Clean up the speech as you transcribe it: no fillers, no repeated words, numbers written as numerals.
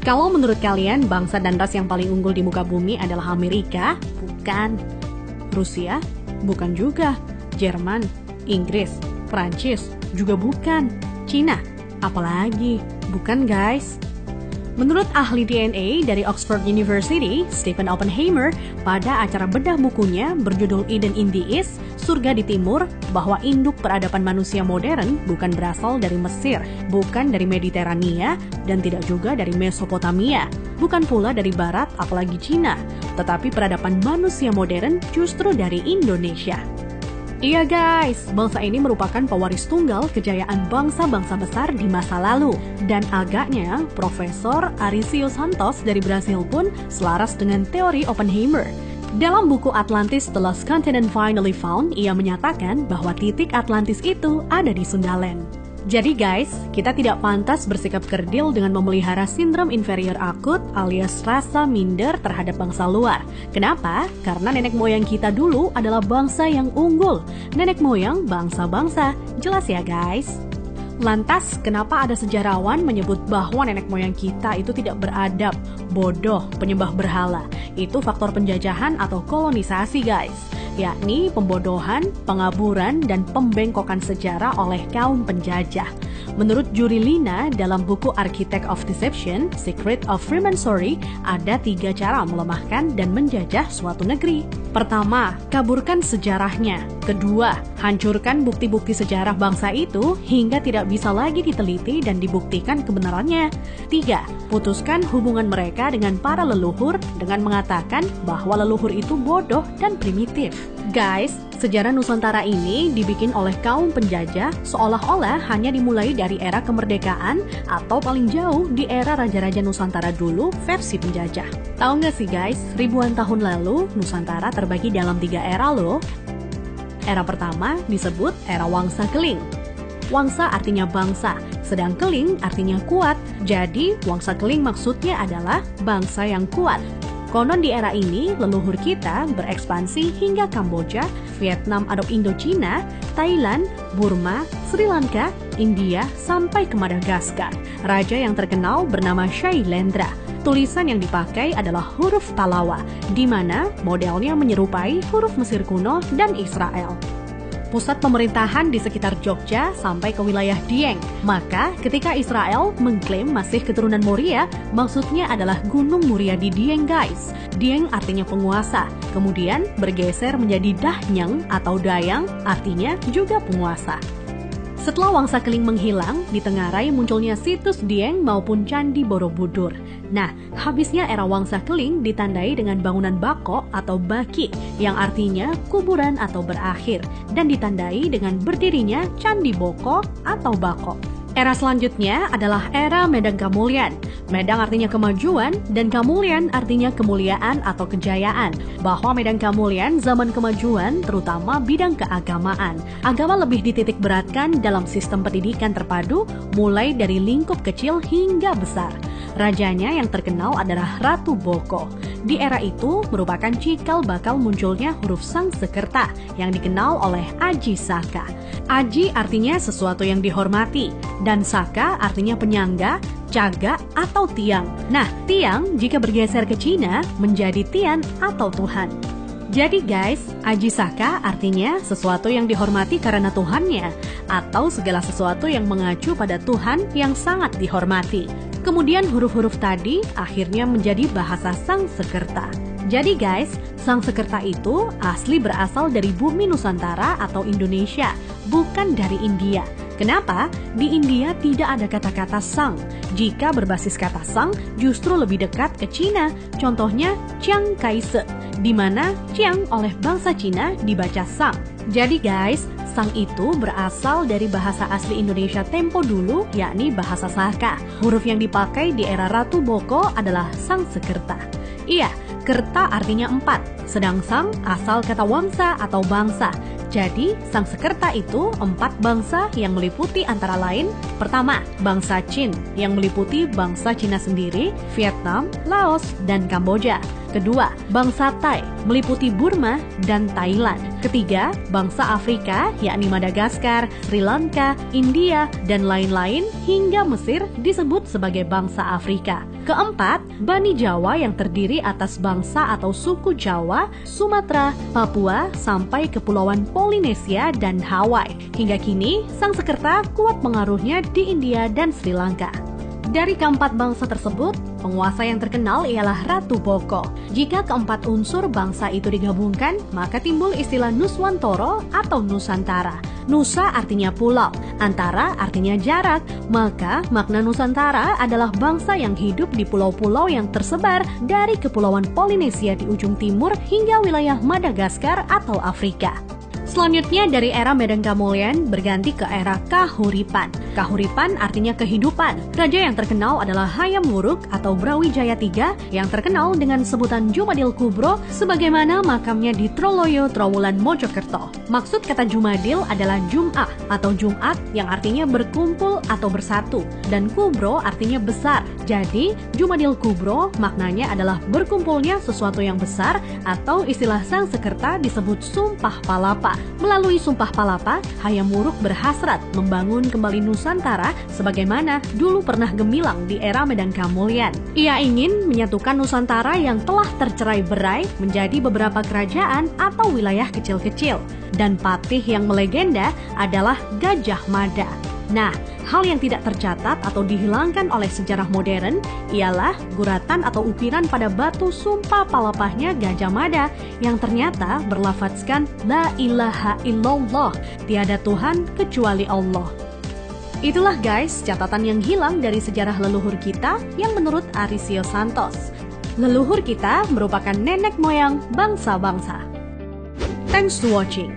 Kalau menurut kalian bangsa dan ras yang paling unggul di muka bumi adalah Amerika? Bukan. Rusia? Bukan juga. Jerman? Inggris? Prancis? Juga bukan. Cina? Apalagi? Bukan guys. Menurut ahli DNA dari Oxford University, Stephen Oppenheimer, pada acara bedah bukunya berjudul Eden in the East, Surga di Timur, bahwa induk peradaban manusia modern bukan berasal dari Mesir, bukan dari Mediterania, dan tidak juga dari Mesopotamia, bukan pula dari Barat apalagi Cina, tetapi peradaban manusia modern justru dari Indonesia. Iya guys, bangsa ini merupakan pewaris tunggal kejayaan bangsa-bangsa besar di masa lalu. Dan agaknya, Profesor Arício Santos dari Brasil pun selaras dengan teori Oppenheimer. Dalam buku Atlantis The Lost Continent Finally Found, ia menyatakan bahwa titik Atlantis itu ada di Sundaland. Jadi guys, kita tidak pantas bersikap kerdil dengan memelihara sindrom inferior akut alias rasa minder terhadap bangsa luar. Kenapa? Karena nenek moyang kita dulu adalah bangsa yang unggul. Nenek moyang bangsa-bangsa. Jelas ya guys? Lantas, kenapa ada sejarawan menyebut bahwa nenek moyang kita itu tidak beradab, bodoh, penyembah berhala? Itu faktor penjajahan atau kolonisasi guys. Yakni pembodohan, pengaburan, dan pembengkokan sejarah oleh kaum penjajah. Menurut Juri Lina dalam buku Architect of Deception, Secret of Freemasonry, ada 3 cara melemahkan dan menjajah suatu negeri. Pertama, kaburkan sejarahnya. Kedua, hancurkan bukti-bukti sejarah bangsa itu hingga tidak bisa lagi diteliti dan dibuktikan kebenarannya. 3, putuskan hubungan mereka dengan para leluhur dengan mengatakan bahwa leluhur itu bodoh dan primitif. Guys, sejarah Nusantara ini dibikin oleh kaum penjajah seolah-olah hanya dimulai dari era kemerdekaan atau paling jauh di era Raja-Raja Nusantara dulu versi penjajah. Tahu nggak sih guys, ribuan tahun lalu Nusantara terbagi dalam 3 era loh. Era pertama disebut era Wangsa Keling. Wangsa artinya bangsa, sedang Keling artinya kuat. Jadi Wangsa Keling maksudnya adalah bangsa yang kuat. Konon di era ini, leluhur kita berekspansi hingga Kamboja, Vietnam atau Indochina, Thailand, Burma, Sri Lanka, India, sampai ke Madagaskar. Raja yang terkenal bernama Shailendra. Tulisan yang dipakai adalah huruf Talawa, di mana modelnya menyerupai huruf Mesir kuno dan Israel. Pusat pemerintahan di sekitar Jogja sampai ke wilayah Dieng. Maka ketika Israel mengklaim masih keturunan Moria, maksudnya adalah Gunung Muria di Dieng guys. Dieng artinya penguasa, kemudian bergeser menjadi Dahnyang atau Dayang, artinya juga penguasa. Setelah Wangsa Keling menghilang, ditengarai munculnya situs Dieng maupun Candi Borobudur. Nah, habisnya era Wangsa Keling ditandai dengan bangunan Bako atau Baki, yang artinya kuburan atau berakhir, dan ditandai dengan berdirinya Candi Boko atau Bako. Era selanjutnya adalah era Medang Kamulyan. Medang artinya kemajuan dan Kamulyan artinya kemuliaan atau kejayaan. Bahwa Medang Kamulyan zaman kemajuan terutama bidang keagamaan. Agama lebih dititik beratkan dalam sistem pendidikan terpadu mulai dari lingkup kecil hingga besar. Rajanya yang terkenal adalah Ratu Boko. Di era itu merupakan cikal bakal munculnya huruf Sangsekerta yang dikenal oleh Aji Saka. Aji artinya sesuatu yang dihormati dan Saka artinya penyangga, caga atau tiang. Nah, tiang jika bergeser ke Cina menjadi tian atau Tuhan. Jadi guys, Aji Saka artinya sesuatu yang dihormati karena Tuhannya atau segala sesuatu yang mengacu pada Tuhan yang sangat dihormati. Kemudian huruf-huruf tadi akhirnya menjadi bahasa Sangsekerta. Jadi guys, Sangsekerta itu asli berasal dari bumi Nusantara atau Indonesia, bukan dari India. Kenapa? Di India tidak ada kata-kata sang. Jika berbasis kata sang, justru lebih dekat ke Cina. Contohnya Chiang Kai-shek, di mana Chiang oleh bangsa Cina dibaca sang. Jadi guys, sang itu berasal dari bahasa asli Indonesia tempo dulu, yakni bahasa Saka. Huruf yang dipakai di era Ratu Boko adalah Sangsekerta. Iya, kerta artinya 4, sedang sang asal kata wangsa atau bangsa. Jadi, Sangsekerta itu 4 bangsa yang meliputi antara lain, pertama, bangsa Qin yang meliputi bangsa Cina sendiri, Vietnam, Laos, dan Kamboja. Kedua, bangsa Thai meliputi Burma dan Thailand. Ketiga, bangsa Afrika, yakni Madagaskar, Sri Lanka, India, dan lain-lain hingga Mesir disebut sebagai bangsa Afrika. Keempat, Bani Jawa yang terdiri atas bangsa atau suku Jawa, Sumatera, Papua, sampai Kepulauan Polinesia dan Hawaii. Hingga kini, Sangsekerta kuat pengaruhnya di India dan Sri Lanka. Dari keempat bangsa tersebut, penguasa yang terkenal ialah Ratu Boko. Jika keempat unsur bangsa itu digabungkan, maka timbul istilah Nuswantara atau Nusantara. Nusa artinya pulau, antara artinya jarak, maka makna Nusantara adalah bangsa yang hidup di pulau-pulau yang tersebar dari Kepulauan Polinesia di ujung timur hingga wilayah Madagaskar atau Afrika. Selanjutnya dari era Medan Kamulyan berganti ke era Kahuripan. Kahuripan artinya kehidupan. Raja yang terkenal adalah Hayam Wuruk atau Brawijaya III yang terkenal dengan sebutan Jumadil Kubro sebagaimana makamnya di Troloyo, Trowulan, Mojokerto. Maksud kata Jumadil adalah Jum'ah atau Jumat yang artinya berkumpul atau bersatu dan Kubro artinya besar. Jadi Jumadil Kubro maknanya adalah berkumpulnya sesuatu yang besar atau istilah Sangsekerta disebut Sumpah Palapa. Melalui Sumpah Palapa, Hayam Wuruk berhasrat membangun kembali Nusantara sebagaimana dulu pernah gemilang di era Medan Kamulyan. Ia ingin menyatukan Nusantara yang telah tercerai-berai menjadi beberapa kerajaan atau wilayah kecil-kecil. Dan patih yang melegenda adalah Gajah Mada. Nah, hal yang tidak tercatat atau dihilangkan oleh sejarah modern ialah guratan atau ukiran pada batu sumpah palapahnya Gajah Mada yang ternyata berlafadzkan La ilaha illallah, tiada Tuhan kecuali Allah. Itulah guys catatan yang hilang dari sejarah leluhur kita yang menurut Arisio Santos. Leluhur kita merupakan nenek moyang bangsa-bangsa. Thanks to watching.